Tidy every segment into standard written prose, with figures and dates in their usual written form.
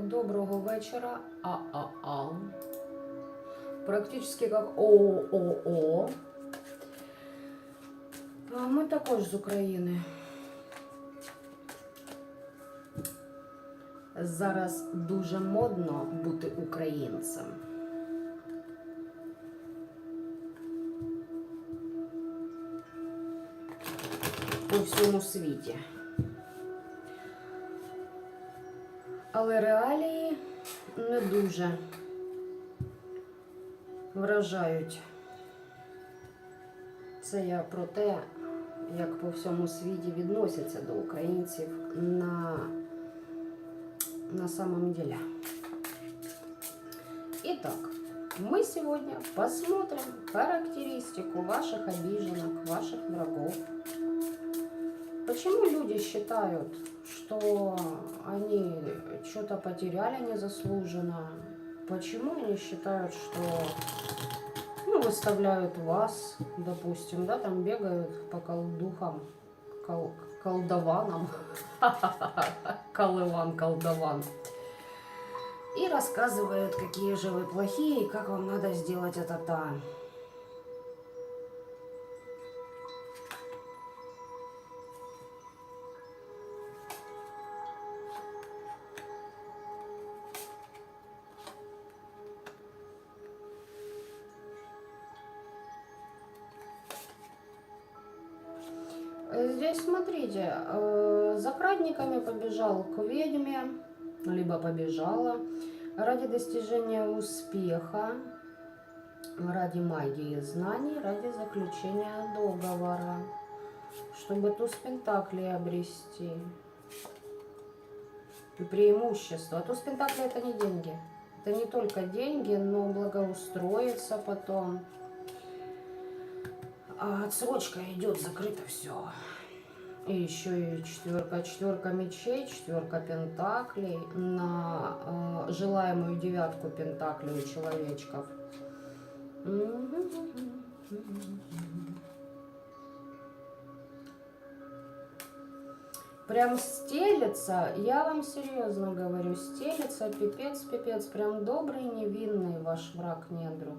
доброго вечора. А-а-а. Практически как ООО. Ми також з України. Зараз дуже модно бути українцем. У всьому світі. Але реалії не дуже вражають. Це я про те, як по всьому світі відносяться до українців на самом деле. Итак, мы сегодня посмотрим характеристику ваших обиженок, ваших врагов. Почему люди считают, что они что-то потеряли незаслуженно? Почему они считают, что выставляют вас, допустим, да, там бегают по колдухам, колдованам, колыван, колдован, и рассказывают, какие же вы плохие и как вам надо сделать это-то. Здесь, смотрите, за крадниками побежал к ведьме, либо побежала ради достижения успеха, ради магии знаний, ради заключения договора, чтобы туз пентаклей обрести. И преимущество. Туз пентаклей — это не деньги. Это не только деньги, но благоустроиться потом. А отсрочка идет, закрыто все. И еще и четверка мечей, четверка пентаклей на желаемую девятку пентаклей у человечков. Прям стелется, я вам серьезно говорю, стелется пипец, прям добрый, невинный ваш враг, недруг.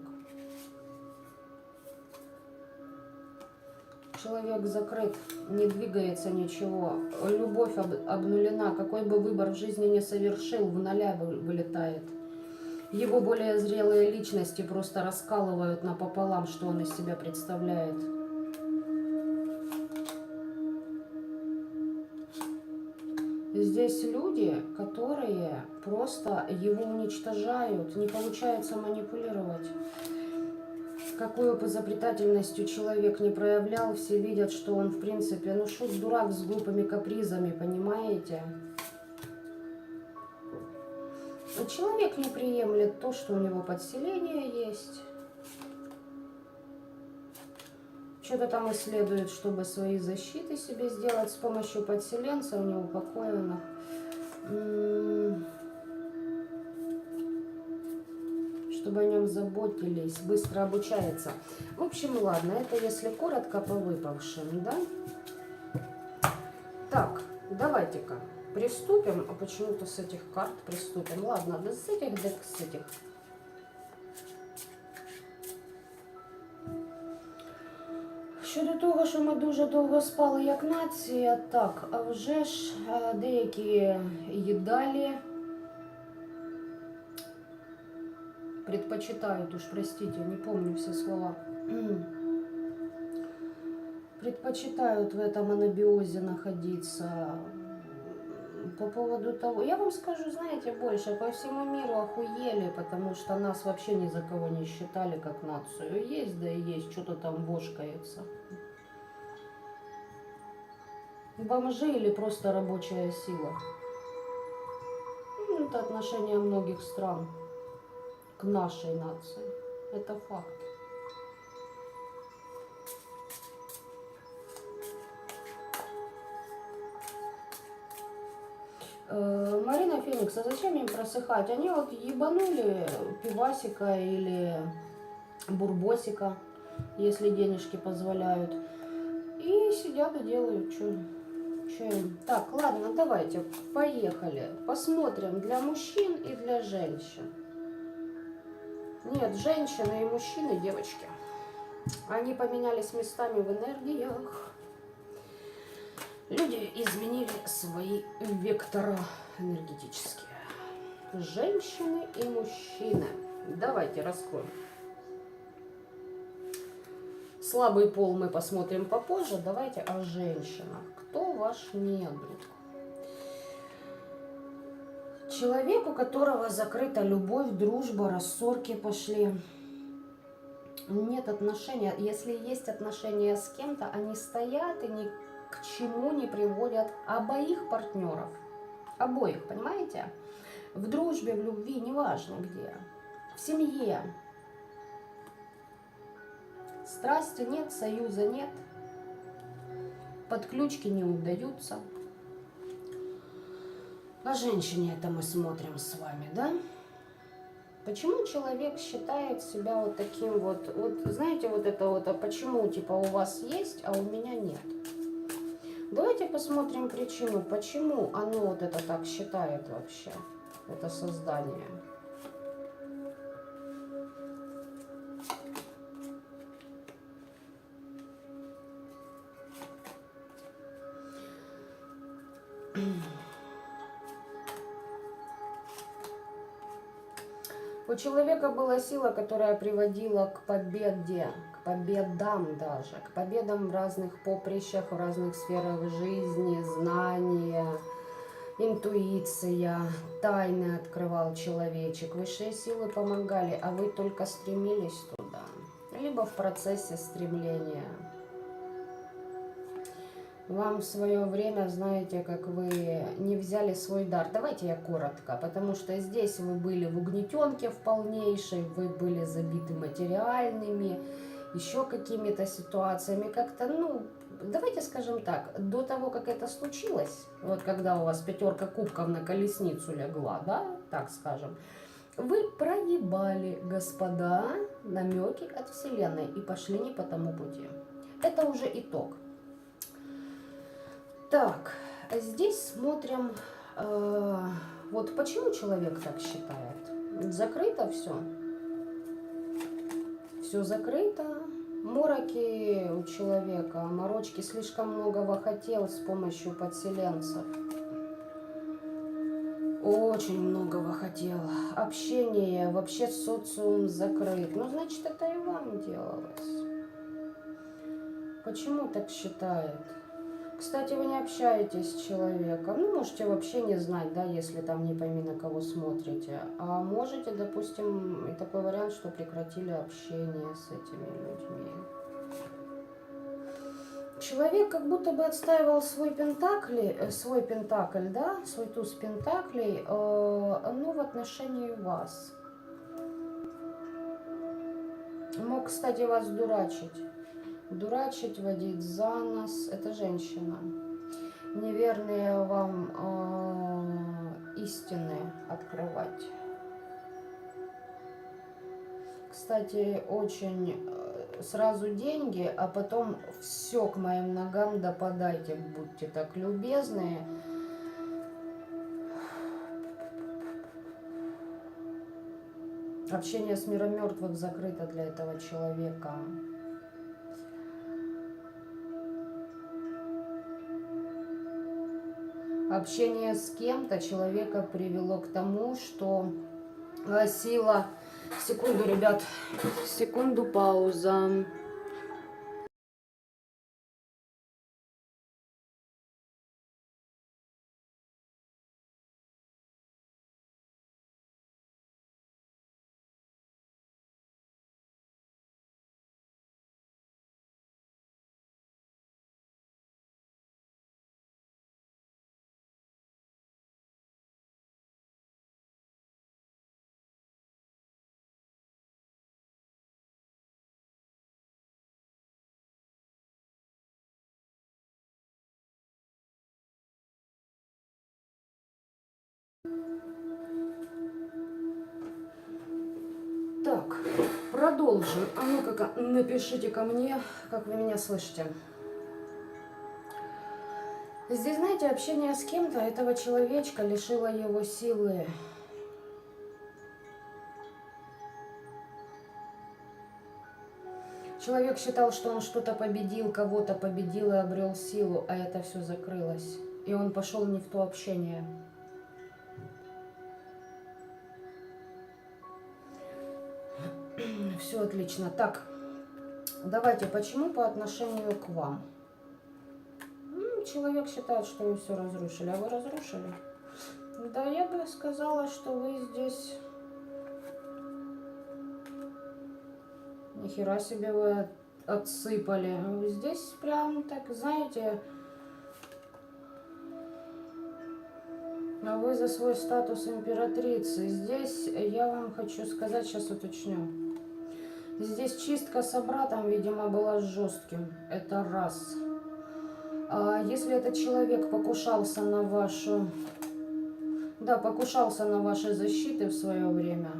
Человек закрыт, не двигается ничего, любовь обнулена, какой бы выбор в жизни не совершил, в ноля вылетает. Его более зрелые личности просто раскалывают напополам, что он из себя представляет. Здесь люди, которые просто его уничтожают, не получается манипулировать. Какую бы изобретательностью человек не проявлял, все видят, что он в принципе, шут дурак с глупыми капризами, понимаете? А человек не приемлет то, что у него подселение есть. Что-то там исследует, чтобы свои защиты себе сделать с помощью подселенцев неупокоенных. Чтобы о нем заботились, быстро обучается. В общем, ладно, это если коротко по выпавшим, да? Так, давайте-ка приступим. А почему-то с этих карт приступим. Ладно, да с этих, да с этих. Щодо того, що ми дуже довго спали як нація, так, а вже ж деякі їдалі предпочитают, уж простите, не помню все слова, предпочитают в этом анабиозе находиться. По поводу того, я вам скажу, знаете, больше, по всему миру охуели, потому что нас вообще ни за кого не считали как нацию. Есть, да и есть, что-то там вошкается. Бомжи или просто рабочая сила. Это отношение многих стран к нашей нации. Это факт. Марина Феникс, а зачем им просыхать? Они вот ебанули пивасика или бурбосика, если денежки позволяют. И сидят и делают, Так, ладно, давайте, поехали. Посмотрим для мужчин и для женщин. Нет, женщины и мужчины, девочки. Они поменялись местами в энергиях. Люди изменили свои вектора энергетические. Женщины и мужчины. Давайте раскроем. Слабый пол мы посмотрим попозже. Давайте о женщинах. Кто ваш недруг? Человек, у которого закрыта любовь, дружба, рассорки пошли. Нет отношения. Если есть отношения с кем-то, они стоят и ни к чему не приводят обоих партнеров. Обоих, понимаете? В дружбе, в любви, неважно где. В семье. Страсти нет, союза нет. Подключки не удаются. На женщине это мы смотрим с вами, да? Почему человек считает себя вот таким вот, знаете, вот это вот, а почему, типа, у вас есть, а у меня нет? Давайте посмотрим причину, почему оно вот это так считает вообще, это создание. У человека была сила, которая приводила к победе, к победам даже, к победам в разных поприщах, в разных сферах жизни, знания, интуиция, тайны открывал человечек. Высшие силы помогали, а вы только стремились туда, либо в процессе стремления. Вам в свое время, знаете, как вы не взяли свой дар. Давайте я коротко, потому что здесь вы были в угнетенке в полнейшей, вы были забиты материальными, еще какими-то ситуациями. Как-то, ну, давайте скажем так, до того, как это случилось, вот когда у вас 5 кубков на колесницу легла, да, так скажем, вы проебали, господа, намеки от Вселенной и пошли не по тому пути. Это уже итог. Так, здесь смотрим, вот почему человек так считает. Закрыто все. Все закрыто. Мороки у человека, морочки, слишком многого хотел с помощью подселенцев. Очень многого хотел. Общение, вообще социум закрыт. Ну, значит, это и вам делалось. Почему так считает? Кстати, вы не общаетесь с человеком. Ну, можете вообще не знать, да, если там не пойми на кого смотрите. А можете, допустим, и такой вариант, что прекратили общение с этими людьми. Человек как будто бы отстаивал свой пентакль, да, свой туз пентаклей, но в отношении вас. Мог, кстати, вас дурачить. Дурачить, водить за нос. Это женщина. Неверные вам истины открывать. Кстати, очень сразу деньги, а потом все к моим ногам допадайте, будьте так любезны. Общение с миром мертвых закрыто для этого человека. Общение с кем-то человека привело к тому, что сила... Секунду, ребят, секунду, пауза. Так, продолжим. А ну-ка, напишите ко мне, как вы меня слышите. Здесь, знаете, общение с кем-то этого человечка лишило его силы. Человек считал, что он что-то победил, кого-то победил и обрел силу, а это все закрылось. И он пошел не в то общение. Все отлично. Так, давайте, почему по отношению к вам? Человек считает, что вы все разрушили, а вы разрушили? Да, я бы сказала, что вы здесь... Нихера себе вы отсыпали. Здесь прям так, знаете... А вы за свой статус императрицы. Здесь я вам хочу сказать, сейчас уточню. Здесь чистка с братом, видимо, была жестким. Это раз. А если этот человек покушался на вашу... Да, покушался на ваши защиты в свое время,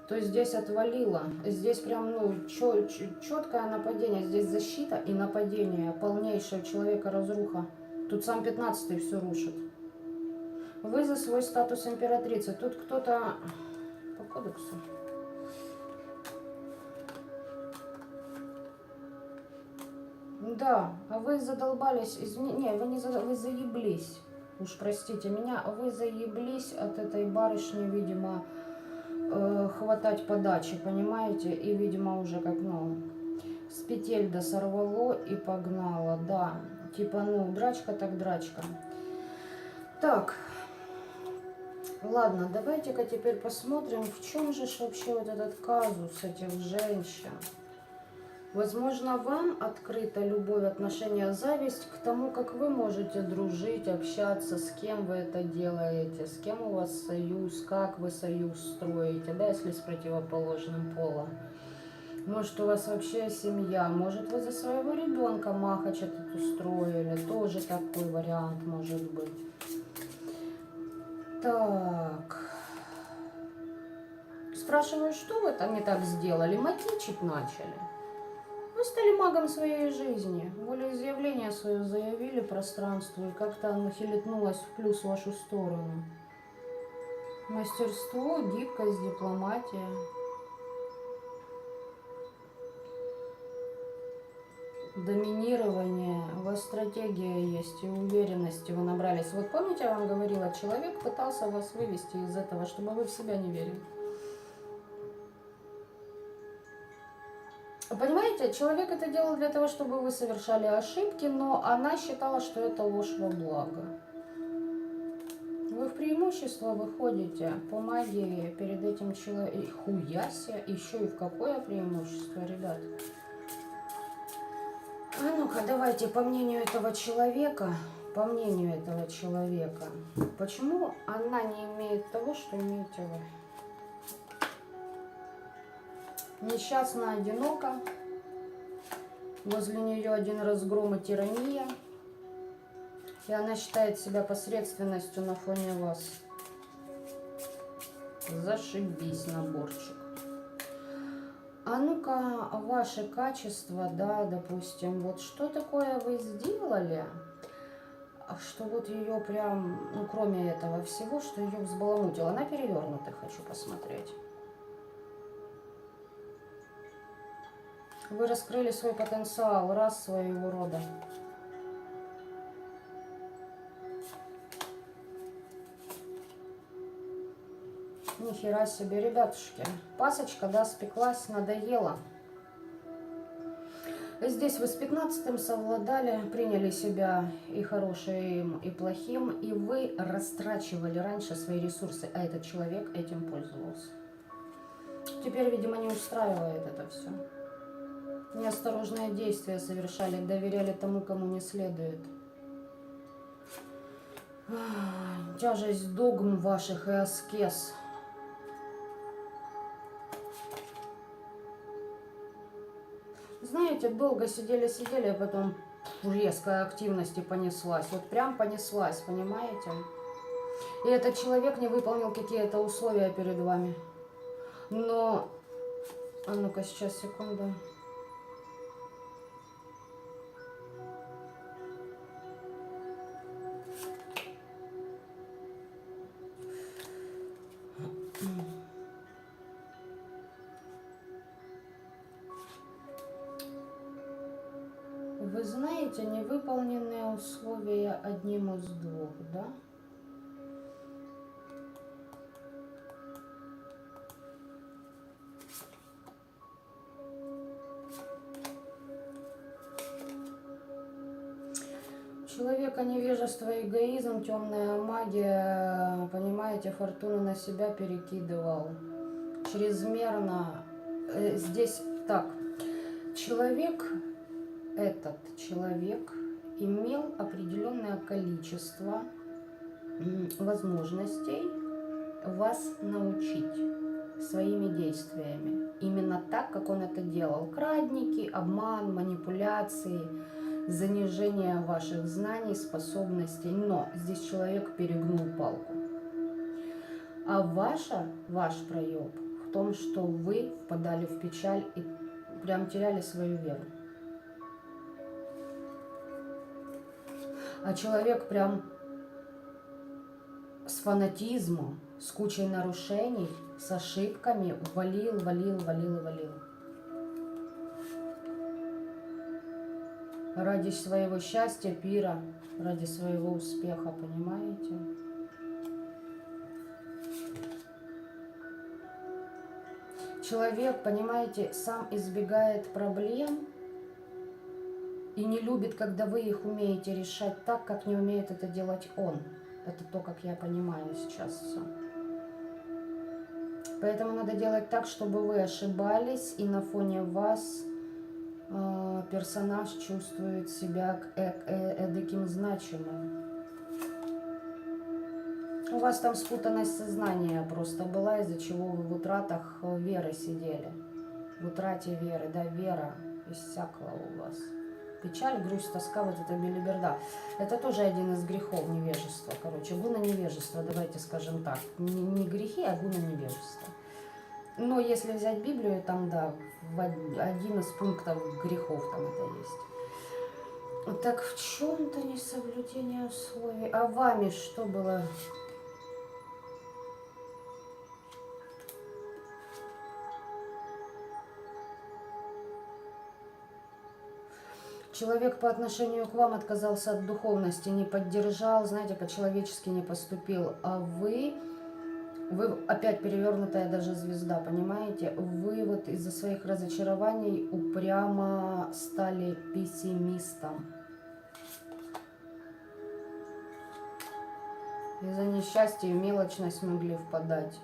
то здесь отвалило. Здесь прям, ну, четкое нападение. Здесь защита и нападение. Полнейшее человека разруха. Тут сам 15-й все рушит. Вы за свой статус императрицы. Тут кто-то по кодексу. Да, а вы задолбались, не, вы не вы заеблись, уж простите меня, вы заеблись от этой барышни, видимо, хватать подачи, понимаете, и, видимо, уже как, ну, с петель да сорвало и погнало, да, типа, ну, драчка так драчка. Так, ладно, давайте-ка теперь посмотрим, в чем же вообще вот этот казус этих женщин. Возможно, вам открыта любовь, отношения, зависть к тому, как вы можете дружить, общаться, с кем вы это делаете, с кем у вас союз, как вы союз строите, да, если с противоположным полом. Может, у вас вообще семья, может, вы за своего ребенка махач этот устроили, тоже такой вариант может быть. Так. Спрашиваю, что вы там не так сделали? Магичить начали. Вы стали магом своей жизни. Волеизъявление свое заявили пространству, и как-то оно хилитнулось в плюс в вашу сторону. Мастерство, гибкость, дипломатия. Доминирование. У вас стратегия есть и уверенности вы набрались. Вот помните, я вам говорила, человек пытался вас вывести из этого, чтобы вы в себя не верили. Понимаете, человек это делал для того, чтобы вы совершали ошибки, но она считала, что это ложь во благо. Вы в преимущество выходите по магии перед этим человеком. Хуяся, еще и в какое преимущество, ребят? А ну-ка, давайте по мнению этого человека, почему она не имеет того, что имеете вы? Несчастна, одинока, возле нее один разгром и тирания, и она считает себя посредственностью на фоне вас. Зашибись, наборчик. А ну-ка, ваши качества, да, допустим, вот что такое вы сделали, что вот ее прям, ну, кроме этого всего, что ее взбаламутило. На перевернутых хочу посмотреть. Вы раскрыли свой потенциал, раз своего рода. Нихера себе, ребятушки. Пасочка, да, спеклась, надоела. Здесь вы с 15-м совладали, приняли себя и хорошим, и плохим, и вы растрачивали раньше свои ресурсы, а этот человек этим пользовался. Теперь, видимо, не устраивает это все. Неосторожные действия совершали, доверяли тому, кому не следует. Тяжесть догм ваших и аскез. Знаете, долго сидели, а потом резкая активность и понеслась. Вот прям понеслась, понимаете? И этот человек не выполнил какие-то условия перед вами. Но... А ну-ка, сейчас, секунду. понимаете, невыполненные условия одним из двух, да? Человека невежество, эгоизм, темная магия, понимаете, фортуну на себя перекидывал. Чрезмерно. Здесь так, этот человек имел определенное количество возможностей вас научить своими действиями. Именно так, как он это делал. Крадники, обман, манипуляции, занижение ваших знаний, способностей. Но здесь человек перегнул палку. А ваш проеб в том, что вы впадали в печаль и прям теряли свою веру. А человек прям с фанатизмом, с кучей нарушений, с ошибками валил. Ради своего счастья, пира, ради своего успеха, понимаете? Человек, понимаете, сам избегает проблем и не любит, когда вы их умеете решать так, как не умеет это делать он. Это то, как я понимаю сейчас все. Поэтому надо делать так, чтобы вы ошибались, и на фоне вас персонаж чувствует себя эдаким значимым. У вас там спутанность сознания просто была, из-за чего вы в утратах веры сидели. В утрате веры, да, вера иссякла у вас. Печаль, грусть, тоска, вот это белиберда. Это тоже один из грехов невежества, короче. Гуна невежества, давайте скажем так. Не грехи, а гуна невежества. Но если взять Библию, там, да, один из пунктов грехов там это есть. Так в чем-то несоблюдение условий. А вами что было? Человек по отношению к вам отказался от духовности, не поддержал, знаете, по-человечески не поступил. А вы опять перевернутая даже звезда, понимаете? Вы вот из-за своих разочарований упрямо стали пессимистом. Из-за несчастья и мелочность могли впадать.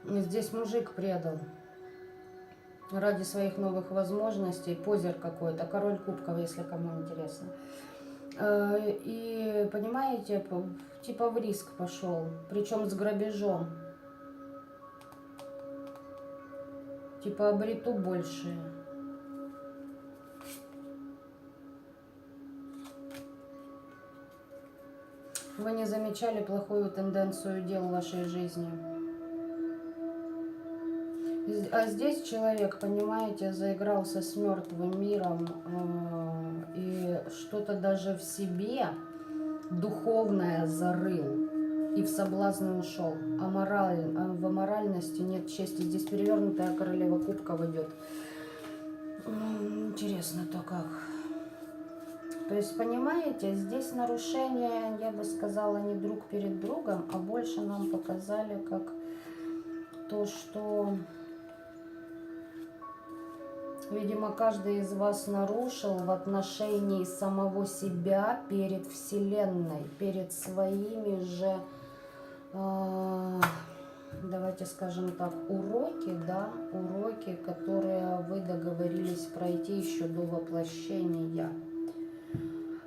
Здесь мужик предал ради своих новых возможностей, позер какой-то, король кубков, если кому интересно. И, понимаете, типа в риск пошел, причем с грабежом. Типа обрету больше. Вы не замечали плохую тенденцию дел в вашей жизни. А здесь человек, понимаете, заигрался с мертвым миром и что-то даже в себе духовное зарыл и в соблазны ушел. А в аморальности нет чести. Здесь перевернутая королева кубков идет. Интересно-то как. То есть, понимаете, здесь нарушение, я бы сказала, не друг перед другом, а больше нам показали как то, что... Видимо, каждый из вас нарушил в отношении самого себя перед Вселенной, перед своими же, давайте скажем так, уроки, да, уроки, которые вы договорились пройти еще до воплощения.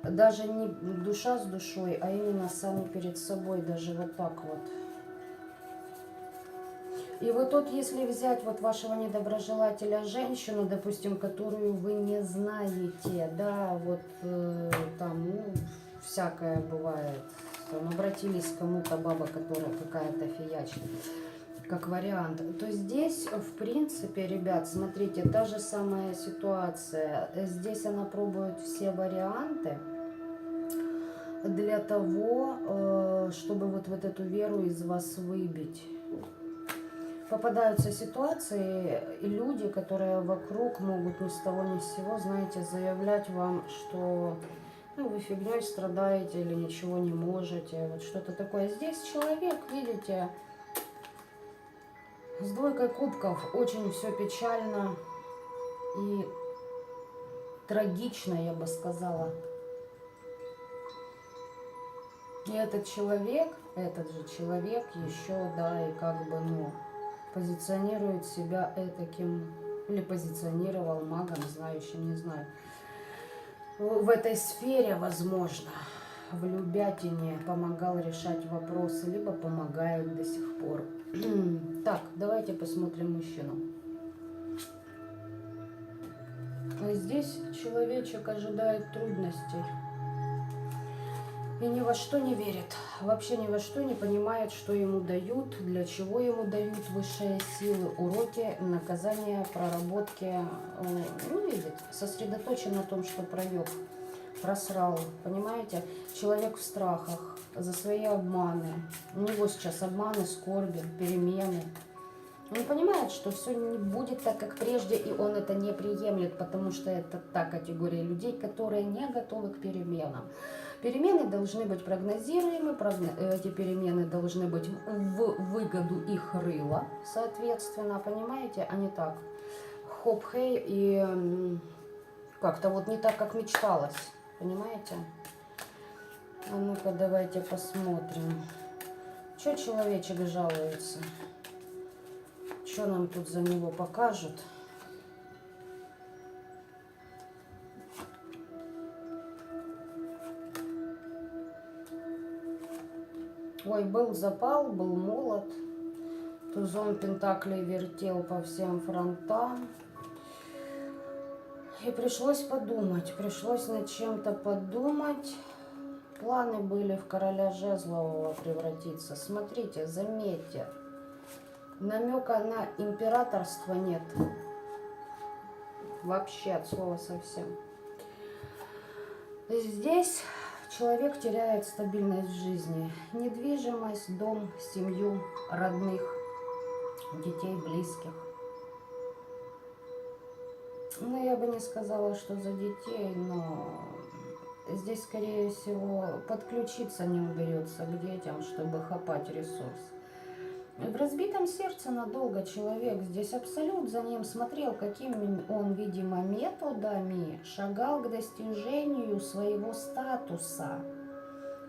Даже не душа с душой, а именно сами перед собой, даже вот так вот. И вот тут, если взять вот вашего недоброжелателя, женщину, допустим, которую вы не знаете, да, вот там, ну, всякое бывает, там, обратились к кому-то, баба, которая какая-то фиячка, как вариант, то здесь, в принципе, ребят, смотрите, та же самая ситуация. Здесь она пробует все варианты для того, чтобы вот эту веру из вас выбить. Попадаются ситуации и люди, которые вокруг могут ни с того ни с сего, знаете, заявлять вам, что ну, вы фигней страдаете или ничего не можете, вот что-то такое. Здесь человек, видите, с двойкой кубков, очень все печально и трагично, я бы сказала. И этот же человек еще, да, и как бы, ну, позиционирует себя этаким, или позиционировал магом, знающим, не знаю, в этой сфере, возможно, в Любятине помогал решать вопросы, либо помогает до сих пор. Так, давайте посмотрим мужчину. Здесь человечек ожидает трудностей. И ни во что не верит, вообще ни во что не понимает, что ему дают, для чего ему дают высшие силы, уроки, наказания, проработки. Не видит, сосредоточен на том, что провел, просрал, понимаете? Человек в страхах за свои обманы. У него сейчас обманы, скорби, перемены. Он понимает, что все не будет так, как прежде, и он это не приемлет, потому что это та категория людей, которые не готовы к переменам. Перемены должны быть прогнозируемы, эти перемены должны быть в выгоду их рыла, соответственно, понимаете, а не так. Хоп-хей и как-то вот не так, как мечталось, понимаете? А ну-ка, давайте посмотрим. Что человечек жалуется? Что нам тут за него покажут? Ой, был запал, был молод. Тузон пентаклей вертел по всем фронтам. И пришлось подумать, пришлось над чем-то подумать. Планы были в короля жезлового превратиться. Смотрите, заметьте, намека на императорство нет. Вообще от слова совсем. Здесь человек теряет стабильность в жизни. Недвижимость, дом, семью, родных, детей, близких. Ну, я бы не сказала, что за детей, но здесь, скорее всего, подключиться не уберется к детям, чтобы хапать ресурс. В разбитом сердце надолго человек, здесь абсолют за ним смотрел, какими он, видимо, методами шагал к достижению своего статуса,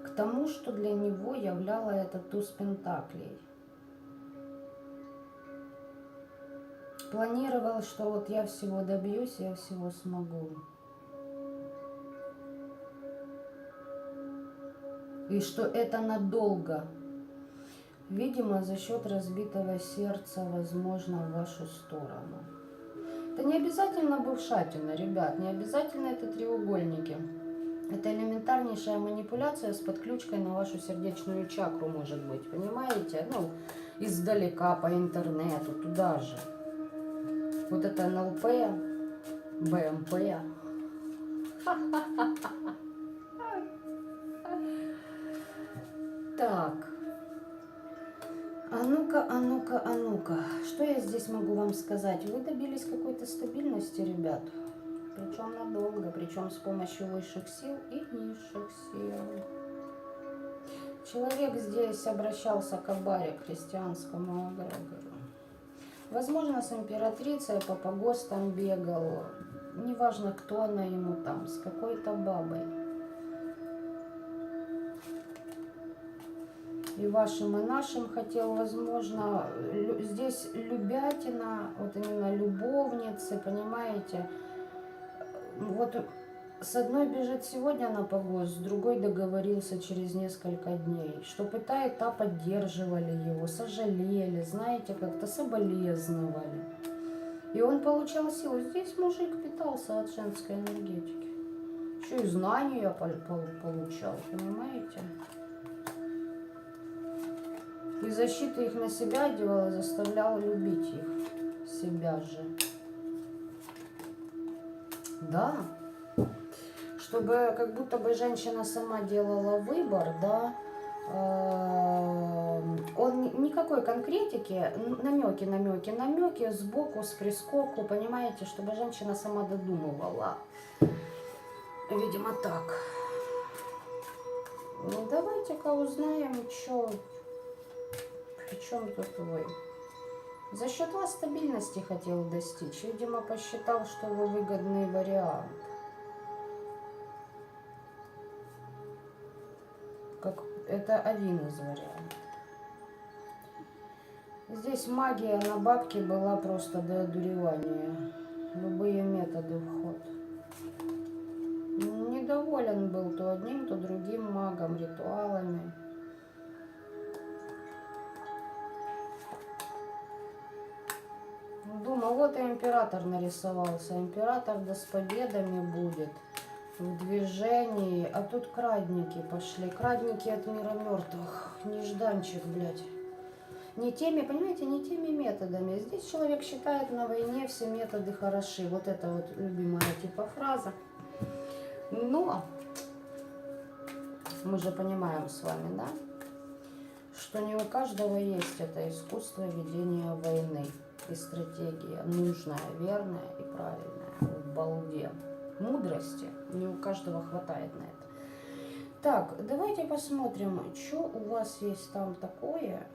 к тому, что для него являло этот туз пентаклей. Планировал, что вот я всего добьюсь, я всего смогу. И что это надолго. Видимо, за счет разбитого сердца, возможно, в вашу сторону. Это не обязательно бывшатина, ребят, не обязательно это треугольники. Это элементарнейшая манипуляция с подключкой на вашу сердечную чакру, может быть, понимаете? Ну, издалека, по интернету, туда же. Вот это НЛП, БМП. Так. А ну-ка, а ну-ка, а ну-ка. Что я здесь могу вам сказать? Вы добились какой-то стабильности, ребят. Причем надолго, причем с помощью высших сил и низших сил. Человек здесь обращался к Абаре, к христианскому эгрегору. Возможно, с императрицей по погостам бегал. Неважно, кто она ему там, с какой-то бабой. И вашим, и нашим хотел, возможно, здесь любятина, вот именно любовницы, понимаете. Вот с одной бежит сегодня на погост, с другой договорился через несколько дней. Чтобы та поддерживали его, сожалели, знаете, как-то соболезновали. И он получал силу. Здесь мужик питался от женской энергетики. Еще и знания получал, понимаете? И защиты их на себя делал и заставлял любить их. Себя же. Да. Чтобы как будто бы женщина сама делала выбор, да. Он никакой конкретики, намеки, сбоку, с прискоку, понимаете, чтобы женщина сама додумывала. Видимо, так. Ну, давайте-ка узнаем, что, при чем тут вы. За счет вас стабильности хотел достичь. Видимо, посчитал, что вы выгодный вариант. Как это один из вариантов. Здесь магия на бабки была просто до одуревания. Любые методы в ход. Недоволен был то одним, то другим магом, ритуалами. Думал, вот и император нарисовался. Император да с победами будет. В движении. А тут крадники пошли. Крадники от мира мертвых. Нежданчик, блядь. Не теми, понимаете, не теми методами. Здесь человек считает, на войне все методы хороши. Вот это вот любимая типа фраза. Но мы же понимаем с вами, да, что не у каждого есть это искусство ведения войны и стратегия нужная, верная и правильная. В балде мудрости не у каждого хватает на это. Так, давайте посмотрим, что у вас есть там такое,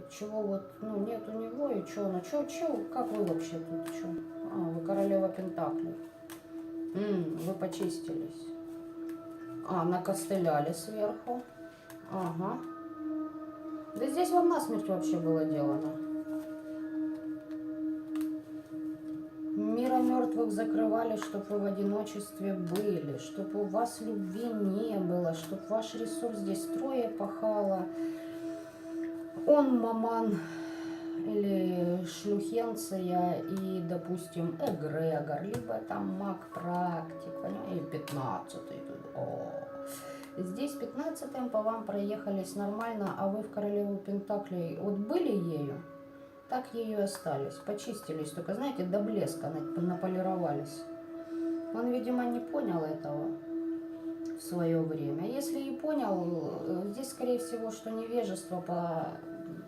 чего вот, ну, нет у него, и что, ну, как вы вообще тут, что? А, вы королева Пентаклей. Вы почистились. А, накостыляли сверху. Ага. Да здесь вам насмерть вообще было делано. Мира мертвых закрывали, чтоб вы в одиночестве были, чтоб у вас любви не было, чтоб ваш ресурс здесь трое пахало. Он маман или шлюхенция и, допустим, эгрегор, либо там маг-практик, понимаете, 15-й тут. О. Здесь 15-м по вам проехались нормально, а вы в королеву Пентаклей вот были ею, так ею и остались, почистились, только, знаете, до блеска наполировались. Он, видимо, не понял этого в свое время. Если и понял, здесь, скорее всего, что невежество по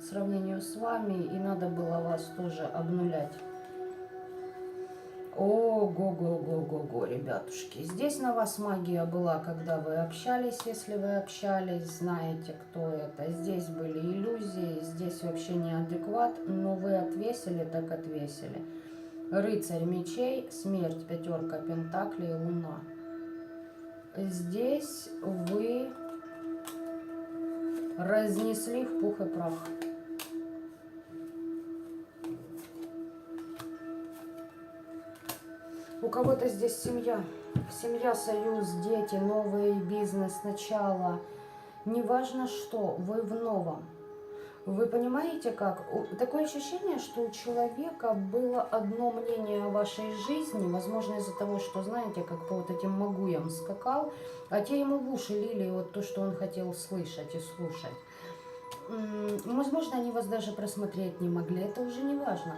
сравнению с вами, и надо было вас тоже обнулять. Ого-го-го-го-го, ребятушки. Здесь на вас магия была, когда вы общались, если вы общались, знаете, кто это. Здесь были иллюзии, здесь вообще неадекват, но вы отвесили, так отвесили. Рыцарь мечей, смерть, пятерка пентаклей, луна. Здесь вы разнесли в пух и прах. У кого-то здесь семья, союз, дети, новый бизнес, начало. Неважно что, вы в новом. Вы понимаете как? Такое ощущение, что у человека было одно мнение о вашей жизни, возможно из-за того, что, знаете, как по вот этим магуям скакал, а те ему в уши лили вот то, что он хотел слышать и слушать. Возможно, они вас даже просмотреть не могли, это уже не важно.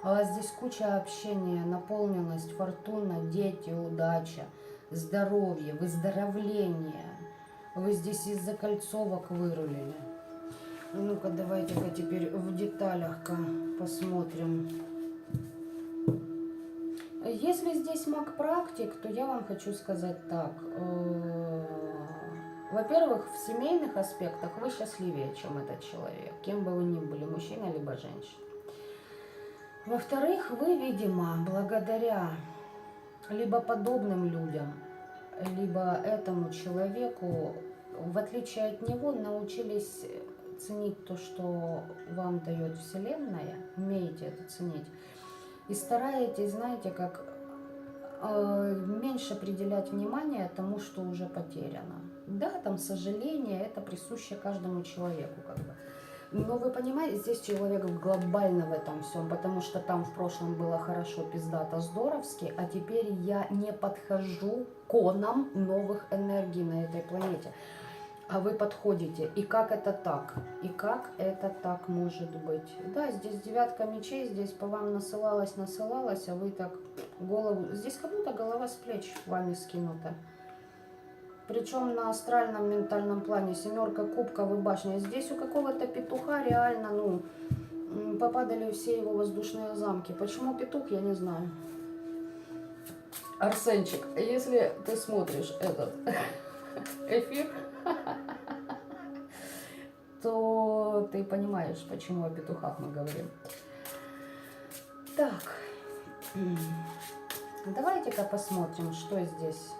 А у вас здесь куча общения, наполненность, фортуна, дети, удача, здоровье, выздоровление. Вы здесь из-за кольцовок вырулили. Ну-ка, давайте-ка теперь в деталях-ка посмотрим. Если здесь маг-практик, то я вам хочу сказать так. Во-первых, в семейных аспектах вы счастливее, чем этот человек, кем бы вы ни были, мужчина либо женщина. Во-вторых, вы, видимо, благодаря либо подобным людям, либо этому человеку, в отличие от него, научились ценить то, что вам дает Вселенная, умеете это ценить, и стараетесь, знаете, как меньше приделять внимание тому, что уже потеряно. Да, там сожаление, это присуще каждому человеку, как бы. Но вы понимаете, здесь человек глобально в этом всем, потому что там в прошлом было хорошо, пиздато, здоровски, а теперь я не подхожу к конам новых энергий на этой планете. А вы подходите. И как это так? И как это так может быть? Да, здесь девятка мечей, здесь по вам насылалась, а вы так голову... Здесь как будто голова с плеч вами скинута. Причем на астральном ментальном плане. Семерка кубков и башня. Здесь у какого-то петуха реально, ну, попадали все его воздушные замки. Почему петух, я не знаю. Арсенчик, если ты смотришь этот эфир, то ты понимаешь, почему о петухах мы говорим. Так, давайте-ка посмотрим, что здесь.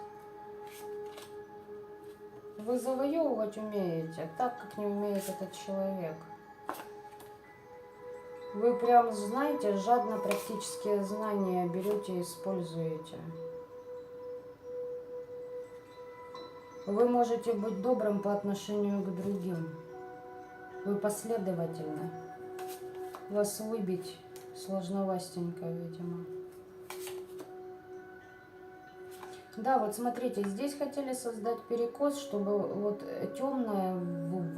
Вы завоевывать умеете, так, как не умеет этот человек. Вы прям, знаете, жадно практические знания берете и используете. Вы можете быть добрым по отношению к другим. Вы последовательны. Вас выбить сложновастенько, видимо. Да, вот смотрите, здесь хотели создать перекос, чтобы вот темное в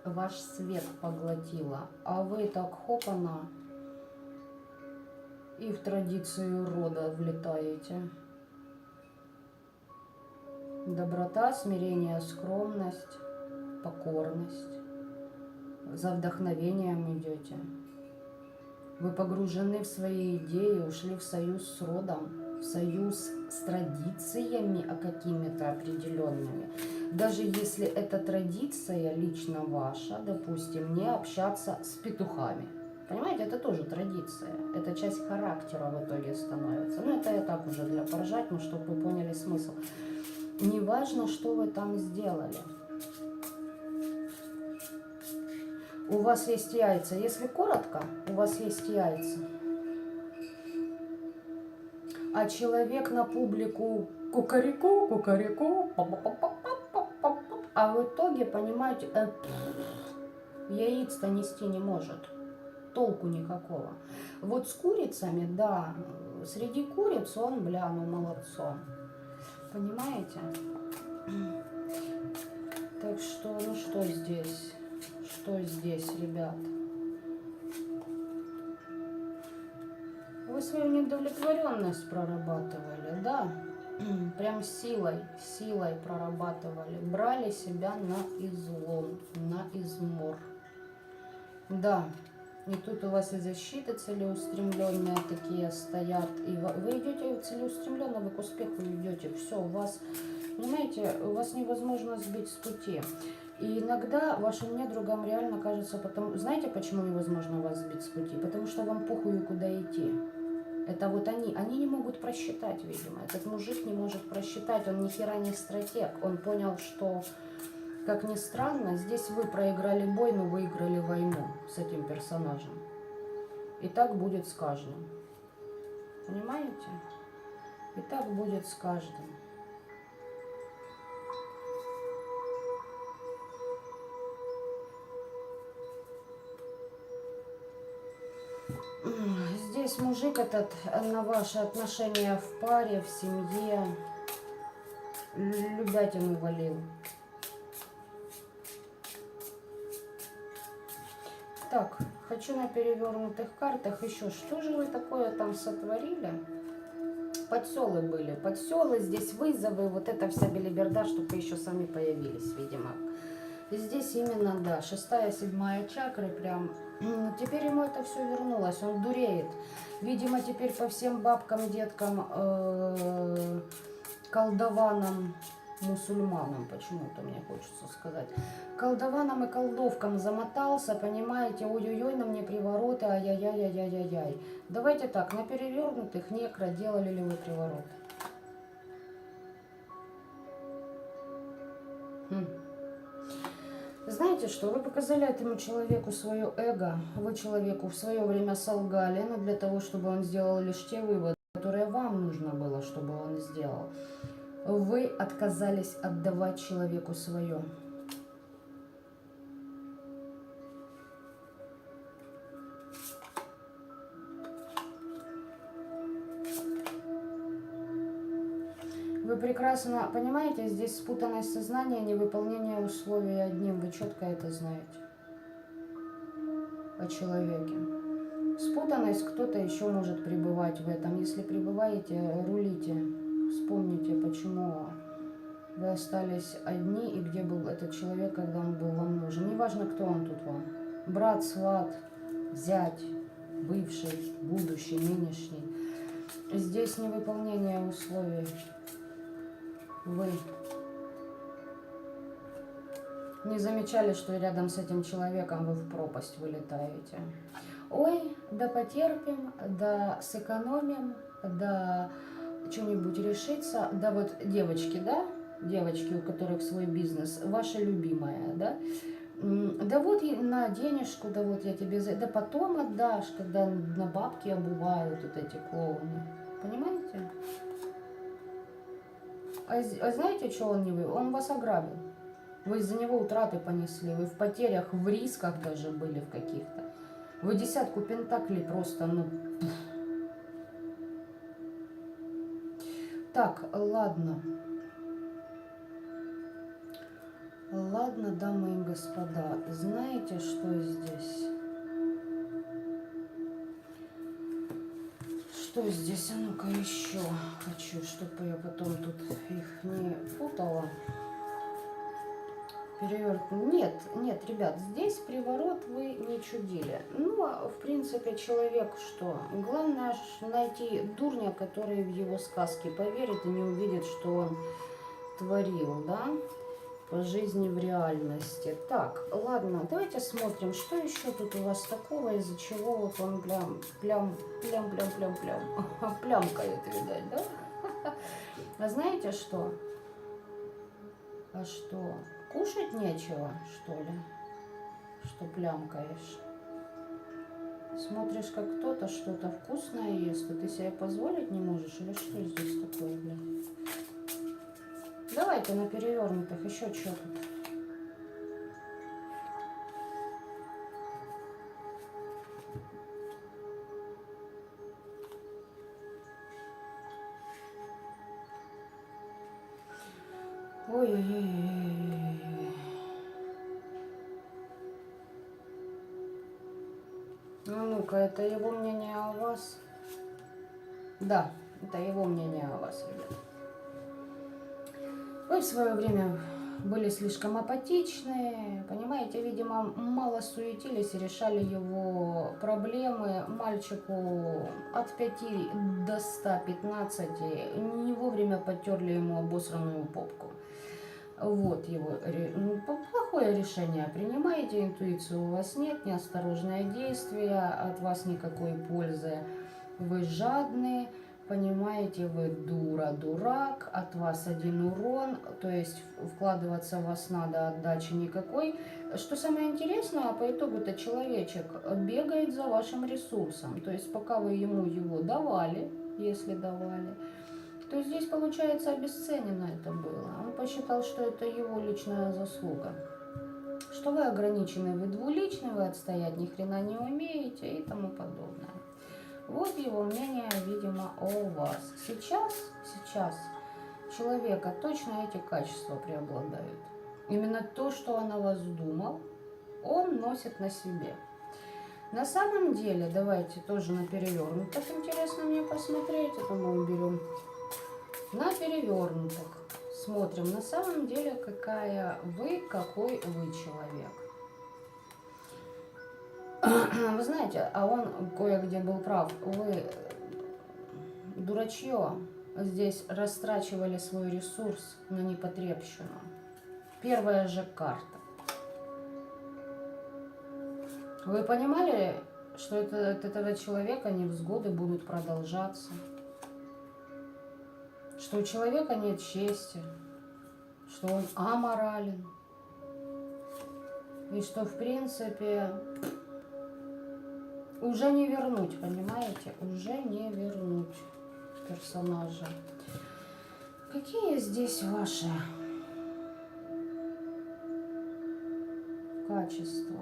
ваш свет поглотило. А вы так хопана и в традицию рода влетаете. Доброта, смирение, скромность, покорность. За вдохновением идете. Вы погружены в свои идеи, ушли в союз с родом, в союз с традициями какими-то определенными. Даже если эта традиция лично ваша, допустим, не общаться с петухами. Понимаете, это тоже традиция. Это часть характера в итоге становится. Ну, это я так уже для поржать, но чтобы вы поняли смысл. Неважно, что вы там сделали. У вас есть яйца. Если коротко, у вас есть яйца. А человек на публику кукареку, кукареку, а в итоге, понимаете, яиц-то нести не может. Толку никакого. Вот с курицами, да, среди куриц он, бля, ну молодцом. Понимаете? Так что, ну что здесь? Что здесь, ребят? Вы свою недовлетворенность прорабатывали, да? Прям силой прорабатывали. Брали себя на излом, на измор. Да. И тут у вас и защиты целеустремленные такие стоят. И вы идете целеустремленно, вы к успеху идете. Все, у вас, понимаете, у вас невозможно сбить с пути. И иногда вашим недругам реально кажется, знаете, почему невозможно вас сбить с пути? Потому что вам похуй куда идти. Это вот они не могут просчитать, видимо. Этот мужик не может просчитать, он ни хера не стратег. Он понял, что, как ни странно, здесь вы проиграли бой, но выиграли войну с этим персонажем. И так будет с каждым. Понимаете? И так будет с каждым. Здесь мужик этот на ваши отношения в паре, в семье любятину валил. Так, хочу на перевернутых картах еще. Что же вы такое там сотворили? Подселы были. Подселы, здесь вызовы, вот эта вся белиберда, чтобы вы еще сами появились, видимо. И здесь именно, да, 6-я, 7-я чакры прям. Теперь ему это все вернулось, он дуреет. Видимо, теперь по всем бабкам, деткам, колдованам, мусульманам, почему-то мне хочется сказать, колдованам и колдовкам замотался, понимаете, ой-ой-ой, на мне привороты, ай-яй-яй-яй-яй-яй. Давайте так, на перевернутых некро делали ли вы приворот? Знаете что, вы показали этому человеку свое эго, вы человеку в свое время солгали, но для того, чтобы он сделал лишь те выводы, которые вам нужно было, чтобы он сделал. Вы отказались отдавать человеку свое. Вы Вы прекрасно понимаете, здесь спутанность сознания, невыполнение условий одним. Вы четко это знаете о человеке. Спутанность, кто-то еще может пребывать в этом. Если пребываете, рулите. Вспомните, почему вы остались одни и где был этот человек, когда он был вам нужен. Неважно, кто он тут вам. Брат, сват, зять, бывший, будущий, нынешний. Здесь невыполнение условий. Вы не замечали, что рядом с этим человеком вы в пропасть вылетаете. Ой, да потерпим, да сэкономим, да что-нибудь решится. Да вот девочки, да? Девочки, у которых свой бизнес, ваша любимая, да? Да вот на денежку, да вот я тебе... Да потом отдашь, когда на бабки обувают вот эти клоуны. Понимаете? А знаете, что он не вы? Он вас ограбил. Вы из-за него утраты понесли. Вы в потерях, в рисках даже были в каких-то. Вы десятку пентаклей просто, ну... Так, ладно. Ладно, дамы и господа. Знаете, что здесь? Что здесь? А ну-ка еще хочу, чтобы я потом тут их не путала. Переверт. Нет, нет, ребят, здесь приворот вы не чудили. Ну, в принципе, человек что? Главное найти дурня, который в его сказки поверит и не увидит, что он творил, да? По жизни в реальности. Так, ладно, давайте смотрим, что еще тут у вас такого, из-за чего вот он плям, плямкает, видать, да? А знаете что? А что? Кушать нечего, что ли? Что плямкаешь? Смотришь, как кто-то что-то вкусное ест, и ты себе позволить не можешь? Или что здесь такое, блин? Давайте на перевернутых еще что тут. Ой-ой-ой. Ну-ка, это его мнение о вас? Да, это его мнение о вас, ребят. Вы в свое время были слишком апатичны, понимаете, видимо, мало суетились и решали его проблемы. Мальчику от 5 до 115 не вовремя потерли ему обосранную попку. Вот его плохое решение принимаете, интуицию у вас нет, неосторожное действие, от вас никакой пользы, вы жадные. Понимаете, вы дура, дурак, от вас один урон, то есть вкладываться в вас надо, отдачи никакой. Что самое интересное, по итогу-то человечек бегает за вашим ресурсом, то есть пока вы ему его давали, если давали, то здесь, получается, обесценено это было. Он посчитал, что это его личная заслуга. Что вы ограничены, вы двуличны, вы отстоять ни хрена не умеете и тому подобное. Вот его мнение, видимо, о вас. Сейчас человека точно эти качества преобладают. Именно то, что он о вас думал, он носит на себе. На самом деле, давайте тоже на перевернутых. Интересно мне посмотреть, это мы уберем. На перевернутых смотрим. На самом деле, какой вы человек. Вы знаете, а он кое-где был прав. Вы, дурачье, здесь растрачивали свой ресурс на непотребщину. Первая же карта. Вы понимали, что от этого человека невзгоды будут продолжаться? Что у человека нет чести, что он аморален. И что, в принципе, уже не вернуть, понимаете? Уже не вернуть персонажа. Какие здесь ваши качества?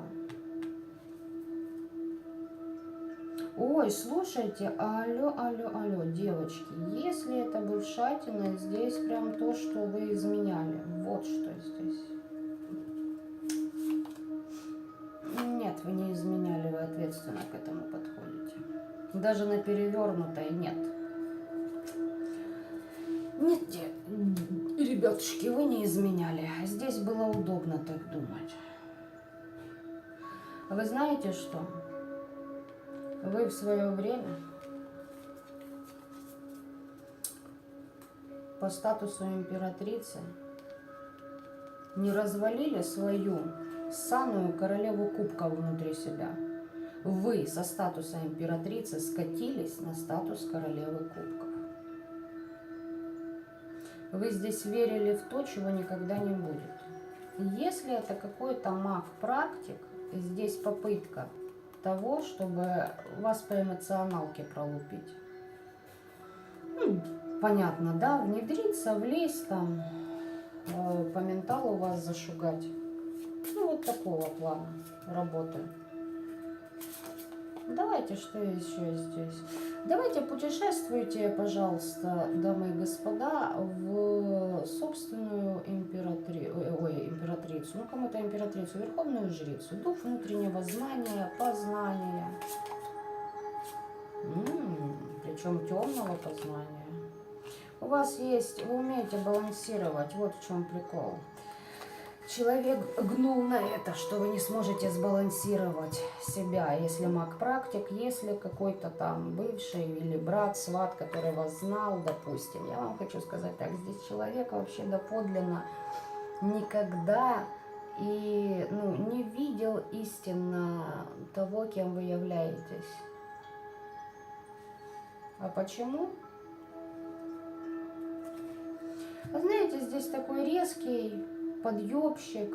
Ой, слушайте, алло, алло, алло, девочки, если это бывшатина, здесь прям то, что вы изменяли. Вот что здесь. Нет, вы не изменяли, вы ответственно к этому подходите. Даже на перевернутой нет. Нет, ребятушки, вы не изменяли. Здесь было удобно так думать. Вы знаете что? Вы в свое время по статусу императрицы не развалили свою санную королеву кубков внутри себя. Вы со статуса императрицы скатились на статус королевы кубков. Вы здесь верили в то, чего никогда не будет. Если это какой-то маг-практик, здесь попытка того, чтобы вас по эмоционалке пролупить. Ну, понятно, да, внедриться, влезть там, по менталу вас зашугать. Ну, вот такого плана работы. Давайте, что еще здесь? Давайте путешествуйте, пожалуйста, дамы и господа, в собственную императрицу, ну кому-то императрицу, верховную жрицу, дух внутреннего знания, познания, причем темного познания. У вас есть, вы умеете балансировать, вот в чем прикол. Человек гнул на это, что вы не сможете сбалансировать себя, если маг-практик, если какой-то там бывший или брат, сват, который вас знал, допустим. Я вам хочу сказать так, здесь человек вообще доподлинно никогда и не видел истинно того, кем вы являетесь. А почему? Вы знаете, здесь такой резкий подъебщик,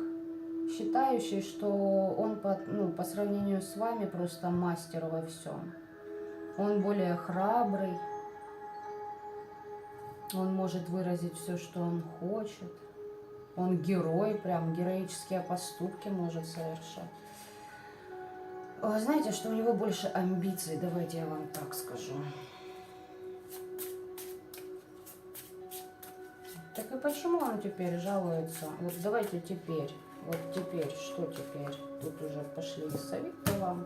считающий, что он по сравнению с вами просто мастер во всем. Он более храбрый, он может выразить все, что он хочет. Он герой, прям героические поступки может совершать. Вы знаете, что у него больше амбиций, давайте я вам так скажу. Так и почему он теперь жалуется? Вот давайте теперь, что теперь? Тут уже пошли советы вам.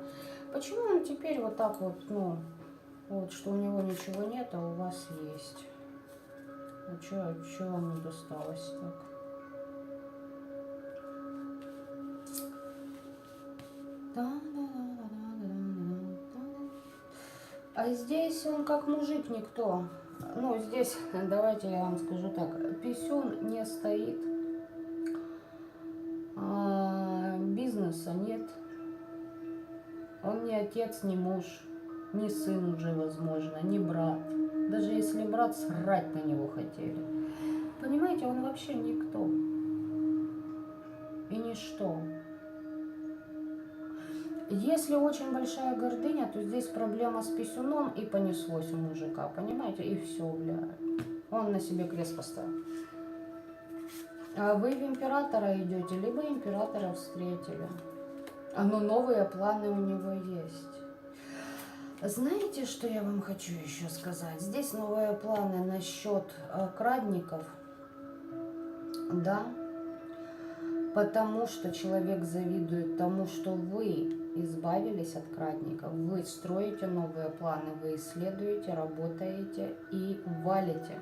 Почему он теперь вот так вот, что у него ничего нет, а у вас есть? А что вам не досталось так? А здесь он как мужик никто. Здесь, давайте я вам скажу так, писюн не стоит, бизнеса нет, он не отец, не муж, не сын уже, возможно, не брат. Даже если брат, срать на него хотели. Понимаете, он вообще никто и ничто. Если очень большая гордыня, то здесь проблема с писюном и понеслось у мужика, понимаете, и все, бля. Он на себе крест поставил. А вы в императора идете, либо императора встретили. Но новые планы у него есть. Знаете, что я вам хочу еще сказать? Здесь новые планы насчет крадников, да, потому что человек завидует тому, что вы избавились от крадников, вы строите новые планы, вы исследуете, работаете и валите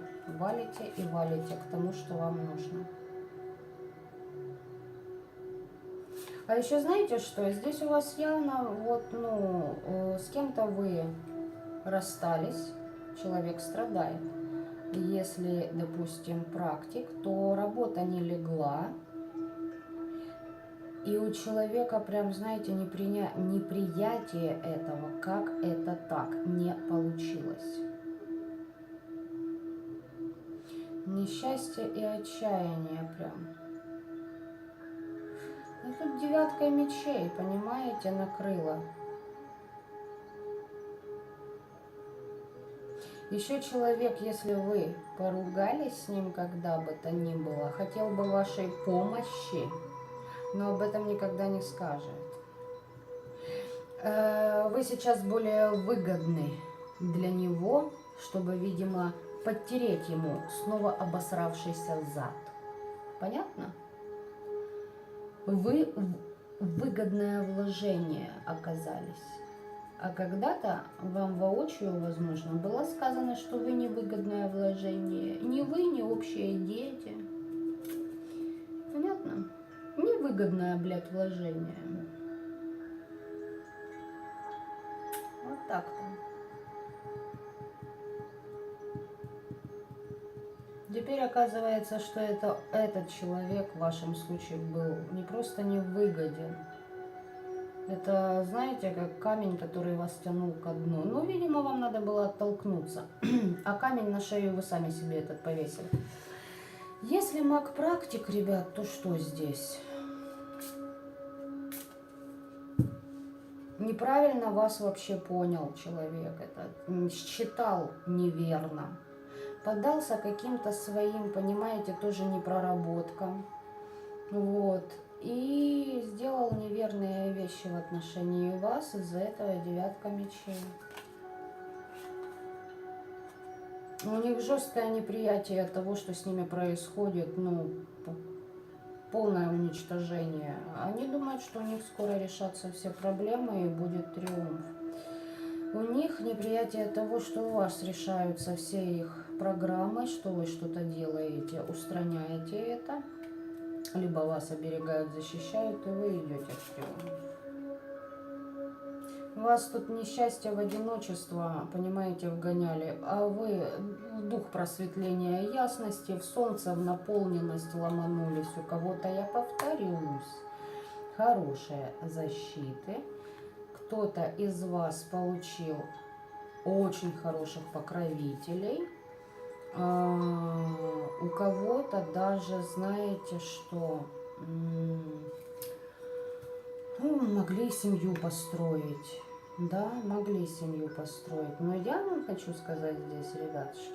и валите к тому, что вам нужно. А еще знаете что? Здесь у вас явно с кем-то вы расстались, человек страдает. Если, допустим, практик, то работа не легла, и у человека прям, знаете, неприятие этого, как это так, не получилось. Несчастье и отчаяние прям. Тут девятка мечей, понимаете, накрыла. Еще человек, если вы поругались с ним когда бы то ни было, хотел бы вашей помощи, но об этом никогда не скажет. Вы сейчас более выгодны для него, чтобы, видимо, подтереть ему снова обосравшийся зад. Понятно? Вы выгодное вложение оказались. А когда-то вам воочию, возможно, было сказано, что вы невыгодное вложение. Ни вы, ни общие дети. Понятно? Невыгодное, блядь, вложение. Вот так-то. Теперь оказывается, что этот человек в вашем случае был не просто невыгоден. Это, знаете, как камень, который вас тянул ко дну. Ну, видимо, вам надо было оттолкнуться. А камень на шею вы сами себе этот повесили. Если маг-практик, ребят, то что здесь? Неправильно вас вообще понял человек. Это считал неверно. Поддался каким-то своим, понимаете, тоже непроработкам. Вот. И сделал неверные вещи в отношении вас. Из-за этого 9 мечей. У них жесткое неприятие того, что с ними происходит. Ну, полное уничтожение. Они думают, что у них скоро решатся все проблемы и будет триумф. У них неприятие того, что у вас решаются все их программы, что вы что-то делаете, устраняете это. Либо вас оберегают, защищают, и вы идете в триумф. Вас тут несчастье в одиночество, понимаете, вгоняли, а вы в дух просветления и ясности, в солнце, в наполненность ломанулись. У кого-то, я повторюсь, хорошие защиты. Кто-то из вас получил очень хороших покровителей. У кого-то даже, знаете, что могли семью построить. Да, могли семью построить. Но я вам хочу сказать здесь, ребятушки,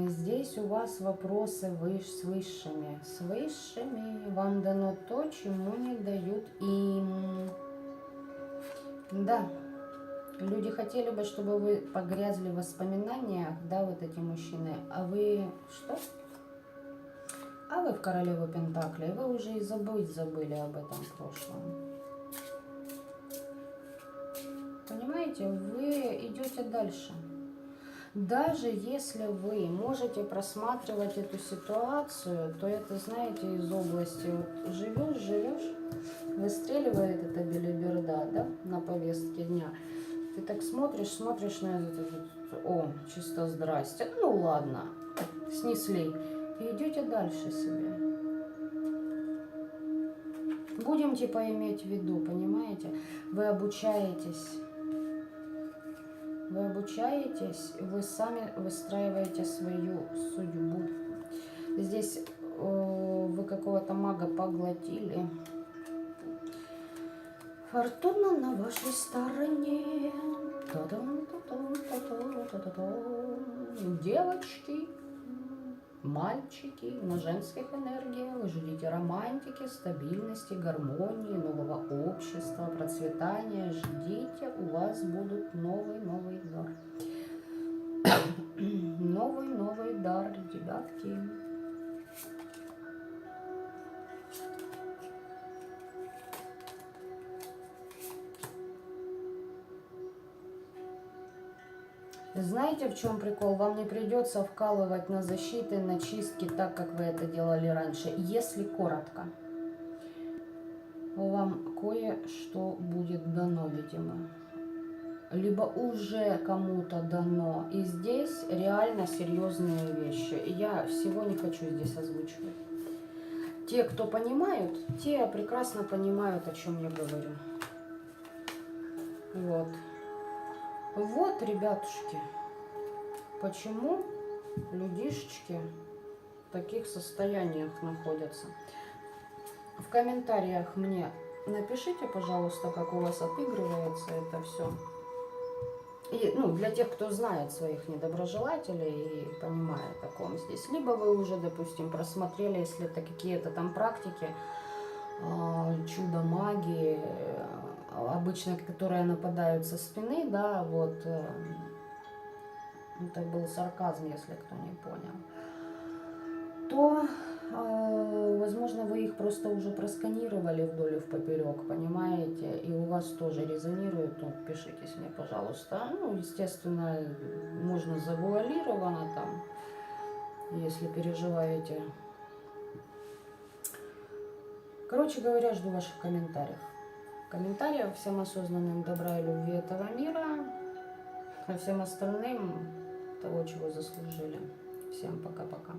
здесь у вас вопросы с высшими. С высшими вам дано то, чему не дают им. Да. Люди хотели бы, чтобы вы погрязли в воспоминаниях, да, вот эти мужчины. А вы что? А вы в королеву Пентаклей. Вы уже и забыли об этом прошлом. Понимаете, вы идете дальше. Даже если вы можете просматривать эту ситуацию, то это, знаете, из области вот живешь, выстреливает эта белиберда, да, на повестке дня. Ты так смотришь на это, о, чисто здрасте, ну ладно, снесли. И идете дальше себе. Будем типа иметь в виду, понимаете? Вы обучаетесь, вы сами выстраиваете свою судьбу. Здесь вы какого-то мага поглотили. Фортуна на вашей стороне. Девочки, мальчики, на женских энергиях вы ждите романтики, стабильности, гармонии, нового общества, процветания. Ждите, у вас будут новый дар. Новый дар, ребятки. Знаете, в чем прикол? Вам не придется вкалывать на защиты, на чистки, так, как вы это делали раньше. Если коротко, вам кое-что будет дано, видимо. Либо уже кому-то дано. И здесь реально серьезные вещи. Я всего не хочу здесь озвучивать. Те, кто понимают, те прекрасно понимают, о чем я говорю. Вот. Вот, ребятушки, почему людишечки в таких состояниях находятся. В комментариях мне напишите, пожалуйста, как у вас отыгрывается это все. И, ну, для тех, кто знает своих недоброжелателей и понимает о ком здесь. Либо вы уже, допустим, просмотрели, если это какие-то там практики, чудо магии, обычно, которые нападают со спины, да, вот, это был сарказм, если кто не понял, то, возможно, вы их просто уже просканировали вдоль и впоперек, понимаете, и у вас тоже резонирует, ну, пишитесь мне, пожалуйста. Ну, естественно, можно завуалированно там, если переживаете. Короче говоря, жду ваших комментариев. Комментариев всем осознанным добра и любви этого мира, а всем остальным того, чего заслужили. Всем пока-пока.